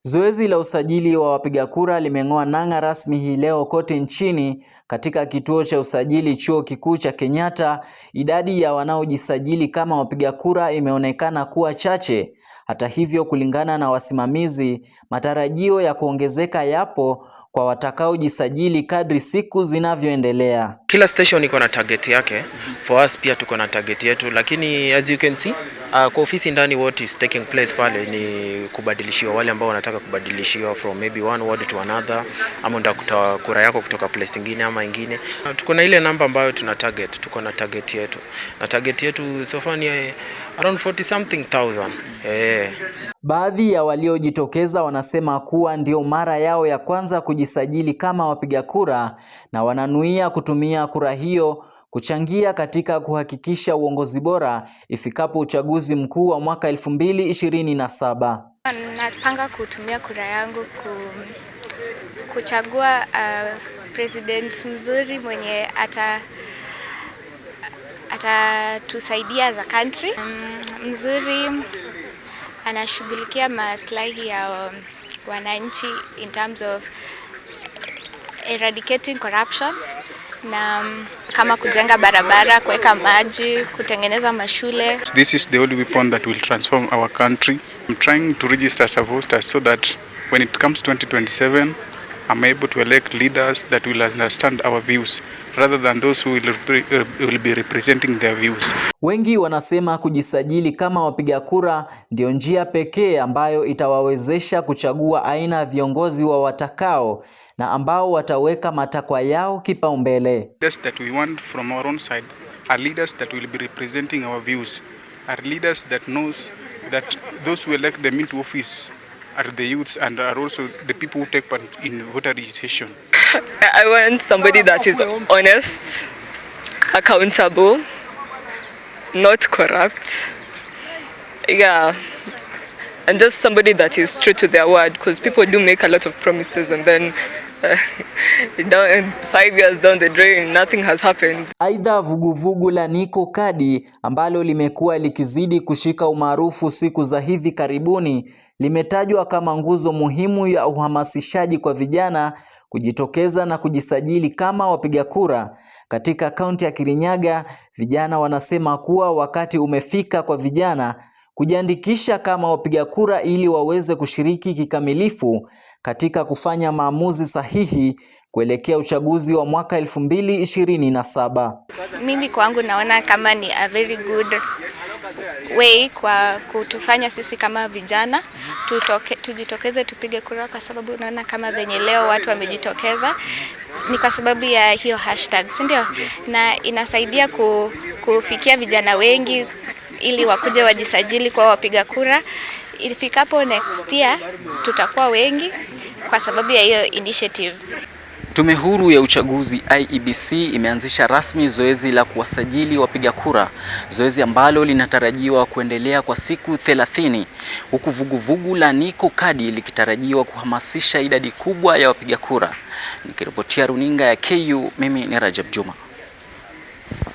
Zoezi la usajili wa wapiga kura limeng'oa nanga rasmi hii leo kote nchini. Katika kituo cha usajili Chuo Kikuu cha Kenyatta, idadi ya wanaojisajili kama wapiga kura imeonekana kuwa chache. Hata hivyo, kulingana na wasimamizi, matarajio ya kuongezeka yapo kwa watakaojisajili kadri siku zinavyoendelea. Kila station iko na target yake. For us pia tuko na target yetu, lakini as you can see, kwa ofisi ndani what is taking place pale ni kubadilishiwa, wale ambao wanataka kubadilishiwa from maybe one ward to another, ama unataka kutoa kura yako kutoka place nyingine ama nyingine. Tuko na ile namba ambayo tuna target, tuko na target yetu. Na target yetu so far ni around 40 something thousand. Baadhi ya waliojitokeza wanasema kuwa ndio mara yao ya kwanza kujisajili kama wapiga kura na wananuia kutumia kura hiyo kuchangia katika kuhakikisha uongozi bora ifikapo uchaguzi mkuu wa mwaka 2027. Napanga kutumia kura yangu kuchagua president mzuri mwenye atatusaidia as a country. Mzuri anashughulikia maslahi ya wananchi in terms of eradicating corruption, na kama kujenga barabara, kuweka maji, kutengeneza mashule. This is the only weapon that will transform our country. I'm trying to register as a voter so that when it comes 2027, I'm able to elect leaders that will understand our views rather than those who will be representing their views. Wengi wanasema kujisajili kama wapiga kura ndio njia pekee ambayo itawawezesha kuchagua aina ya viongozi wa watakao na ambao wataweka matakwa yao kipaumbele. Leaders that we want from our own side are leaders that will be representing our views, are leaders that knows that those who elect them into office are the youths and are also the people who take part in voter registration. I want somebody that is honest, accountable, not corrupt. Yeah. And just somebody that is true to their word, because people do make a lot of promises and then 5 years down the drain nothing has happened. Aidha, vuguvugu la Niko Kadi ambalo limekuwa likizidi kushika umaarufu siku za hivi karibuni limetajwa kama nguzo muhimu ya uhamasishaji kwa vijana kujitokeza na kujisajili kama wapiga kura. Katika kaunti ya Kirinyaga, vijana wanasema kuwa wakati umefika kwa vijana kujiandikisha kama wapiga kura ili waweze kushiriki kikamilifu katika kufanya maamuzi sahihi kuelekea uchaguzi wa mwaka 2027. Mimi kwangu naona kama ni a very good way kwa kutufanya sisi kama vijana tujitokeze tupige kura, kwa sababu unaona kama venye leo watu wamejitokeza ni kwa sababu ya hiyo hashtag, si ndio? Na inasaidia kufikia vijana wengi ili wakuje wajisajili kwa wapiga kura. Ifikapo next year tutakuwa wengi kwa sababu ya hiyo initiative. Tume huru ya uchaguzi IEBC imeanzisha rasmi zoezi la kuwasajili wapiga kura, zoezi ambalo linatarajiwa kuendelea kwa siku 30, huku vuguvugu la Niko Kadi likitarajiwa kuhamasisha idadi kubwa ya wapiga kura. Nikiripotia runinga ya KU, mimi ni Rajab Juma.